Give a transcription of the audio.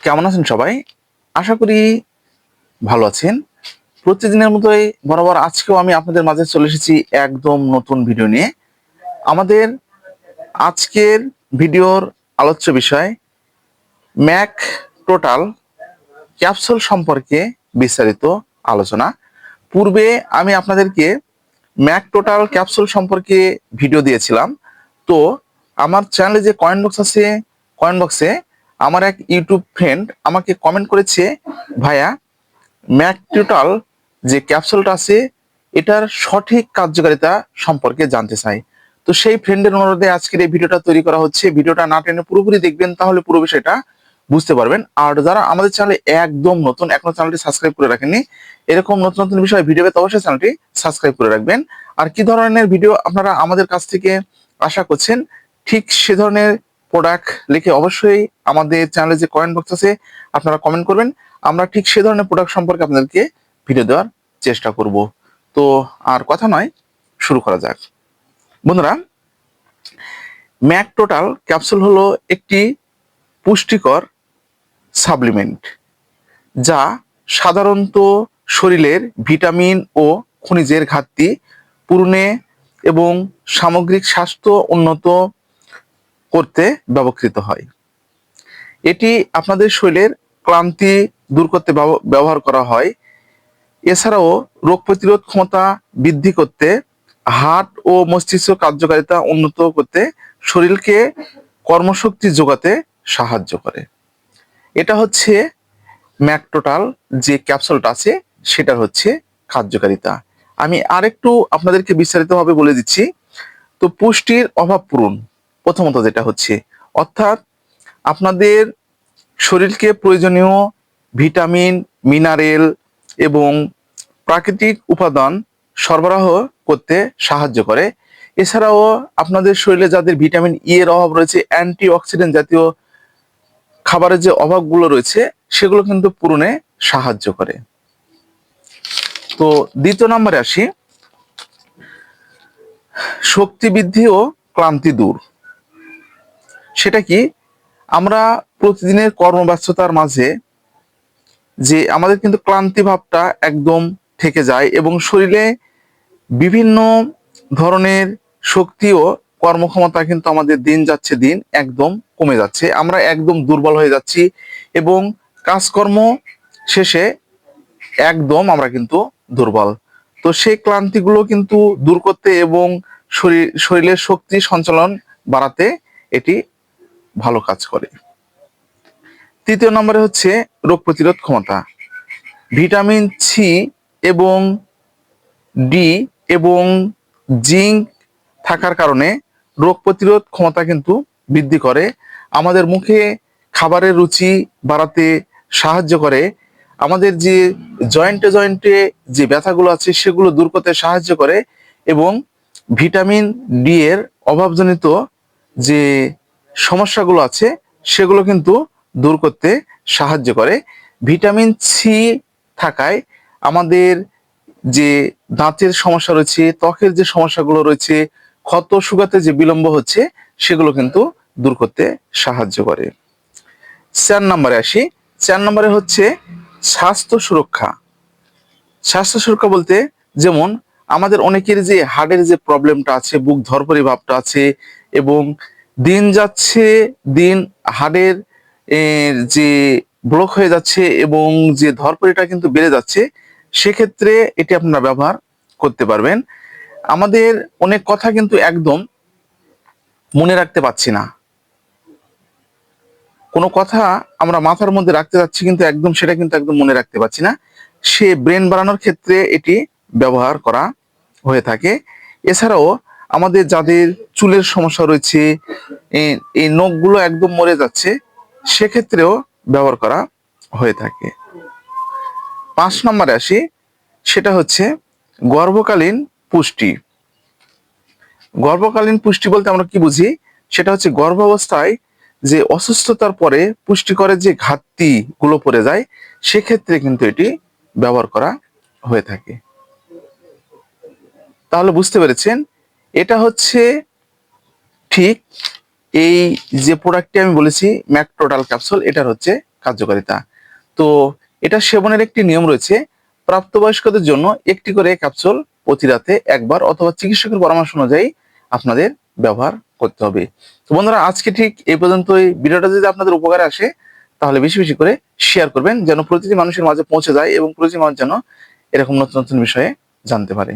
কেমন আছেন সবাই? আশা করি ভালো আছেন। প্রতিদিনের মতোই বরাবর আজকেও আমি আপনাদের মাঝে চলে এসেছি একদম নতুন ভিডিও নিয়ে। আমাদের আজকের ভিডিওর আলোচ্য বিষয় ম্যাক টোটাল ক্যাপসুল সম্পর্কে বিস্তারিত আলোচনা। পূর্বে আমি আপনাদেরকে ম্যাক টোটাল ক্যাপসুল সম্পর্কে ভিডিও দিয়েছিলাম। তো আমার চ্যানেলে যে কয়েন বক্স আছে, কয়েন বক্সে আমার এক ইউটিউব ফ্রেন্ড আমাকে কমেন্ট করেছে, ভাইয়া ম্যাক টোটাল যে ক্যাপসুলটা আছে এটার সঠিক কার্যকারিতা সম্পর্কে জানতে চাই। তো সেই ফ্রেন্ডের অনুরোধে আজকের এই ভিডিওটা তৈরি করা হচ্ছে। ভিডিওটা না টেনে পুরোপুরি দেখবেন, তাহলে পুরো বিষয়টা বুঝতে পারবেন। আর যারা আমাদের চ্যানেলে একদম নতুন, এখনো চ্যানেলটি সাবস্ক্রাইব করে রাখেননি, এরকম নতুন নতুন বিষয় ভিডিও পেতে অবশ্যই চ্যানেলটি সাবস্ক্রাইব করে রাখবেন। আর কি ধরনের ভিডিও আপনারা আমাদের কাছ থেকে আশা করছেন, ঠিক সে ধরনের প্রোডাক্ট লিখে অবশ্যই আমাদের চ্যানেলে যে কমেন্ট বক্স আছে আপনারা কমেন্ট করবেন। আমরা ঠিক সে ধরনের প্রোডাক্ট সম্পর্কে আপনাদেরকে ভিডিও দেওয়ার চেষ্টা করব। তো আর কথা নয়, শুরু করা যাক। বন্ধুরা, ম্যাক টোটাল ক্যাপসুল হলো একটি পুষ্টিকর সাপ্লিমেন্ট, যা সাধারণত শরীরের ভিটামিন ও খনিজের ঘাটতি পূরণে এবং সামগ্রিক স্বাস্থ্য উন্নত করতে ব্যবহৃত হয়। এটি আপনাদের শরীরের ক্লান্তি দূর করতে ব্যবহার করা হয়। এছাড়াও রোগ প্রতিরোধ ক্ষমতা বৃদ্ধি করতে, হার্ট ও মস্তিষ্ক কার্যকারিতা উন্নত করতে, শরীরকে কর্মশক্তি যোগাতে সাহায্য করে। এটা হচ্ছে ম্যাক টোটাল যে ক্যাপসুলটা আছে সেটার হচ্ছে কার্যকারিতা। আমি আরেকটু আপনাদেরকে বিস্তারিতভাবে বলে দিচ্ছি। তো পুষ্টির অভাব পূরণ প্রথমত যেটা হচ্ছে, অর্থাৎ আপনাদের শরীরকে প্রয়োজনীয় ভিটামিন, মিনারেল এবং প্রাকৃতিক উপাদান সরবরাহ করতে সাহায্য করে। এছাড়াও আপনাদের শরীরে যাদের ভিটামিন ই এর অভাব রয়েছে, অ্যান্টি অক্সিডেন্ট জাতীয় খাবারের যে অভাবগুলো রয়েছে সেগুলো কিন্তু পূরণে সাহায্য করে। তো দ্বিতীয় নম্বরে আসি, শক্তি বৃদ্ধি ও ক্লান্তি দূর। সেটা কি? আমরা প্রতিদিনের কর্মব্যস্ততার মাঝে যে আমাদের কিন্তু ক্লান্তি ভাবটা একদম থেকে যায় এবং শরীরে বিভিন্ন ধরনের শক্তি ও কর্মক্ষমতা কিন্তু আমাদের দিন যাচ্ছে দিন একদম কমে যাচ্ছে। আমরা একদম দুর্বল হয়ে যাচ্ছি এবং কাজকর্ম শেষে একদম আমরা কিন্তু দুর্বল। তো সেই ক্লান্তিগুলো কিন্তু দূর করতে এবং শরীরের শক্তি সঞ্চালন বাড়াতে এটি ভালো কাজ করে। তৃতীয় নম্বরে হচ্ছে রোগ প্রতিরোধ ক্ষমতা। ভিটামিন সি এবং ডি এবং জিঙ্ক থাকার কারণে রোগ প্রতিরোধ ক্ষমতা কিন্তু বৃদ্ধি করে, আমাদের মুখে খাবারের রুচি বাড়াতে সাহায্য করে, আমাদের যে জয়েন্টে জয়েন্টে যে ব্যথাগুলো আছে সেগুলো দূর করতে সাহায্য করে এবং ভিটামিন ডি এর অভাবজনিত যে সমস্যাগুলো আছে সেগুলো কিন্তু দূর করতে সাহায্য করে। ভিটামিন সি থাকায় আমাদের যে দাঁতের সমস্যা রয়েছে, ত্বকের যে সমস্যাগুলো রয়েছে, ক্ষত শুকাতে যে বিলম্ব হচ্ছে সেগুলো কিন্তু দূর করতে সাহায্য করে। 4 নম্বরে আসি। 4 নম্বরে হচ্ছে স্বাস্থ্য সুরক্ষা। স্বাস্থ্য সুরক্ষা বলতে যেমন আমাদের অনেকের যে হার্টের যে প্রবলেমটা আছে, বুক ধরপড়ি ভাবটা আছে এবং দিন যাচ্ছে দিন হার্টের যে ব্লক হয়ে যাচ্ছে এবং যে ধরপড়িটা কিন্তু বেড়ে যাচ্ছে, সেক্ষেত্রে এটি আপনারা ব্যবহার করতে পারবেন। আমাদের অনেক কথা কিন্তু একদম মনে রাখতে পারছি না, কোনো কথা আমরা মাথার মধ্যে রাখতে যাচ্ছি কিন্তু সেটা কিন্তু একদম মনে রাখতে পারছি না। সে ব্রেন বাড়ানোর ক্ষেত্রে এটি ব্যবহার করা হয়ে থাকে। এছাড়াও আমাদের যাদের চুলের সমস্যা রয়েছে, এই নখগুলো একদম মরে যাচ্ছে, সেক্ষেত্রেও ব্যবহার করা হয়ে থাকে। 5 নম্বরে আসি, সেটা হচ্ছে গর্ভকালীন পুষ্টি। গর্ভকালীন পুষ্টি বলতে আমরা কি বুঝি? সেটা হচ্ছে গর্ভাবস্থায় যে অসুস্থতার পরে পুষ্টিকরের যে ঘাটতি গুলো পড়ে যায়, সেক্ষেত্রে কিন্তু এটি ব্যবহার করা হয়ে থাকে। তাহলে বুঝতে পেরেছেন, এটা হচ্ছে ঠিক এই যে প্রোডাক্টটি আমি বলেছি ম্যাক টোটাল ক্যাপসুল, এটার হচ্ছে কার্যকারিতা। তো এটা সেবনের একটি নিয়ম রয়েছে। প্রাপ্তবয়স্কদের জন্য একটি করে ক্যাপসুল প্রতি রাতে একবার অথবা চিকিৎসকের পরামর্শ অনুযায়ী আপনাদের ব্যবহার করতে হবে। তো বন্ধুরা, আজকে ঠিক এই পর্যন্তই। ভিডিওটা যদি আপনাদের উপকারে আসে তাহলে বেশি বেশি করে শেয়ার করবেন, যেন প্রতিটি মানুষের মাঝে পৌঁছে যায় এবং প্রতিটি মানুষ যেন এরকম নতুন নতুন বিষয়ে জানতে পারে।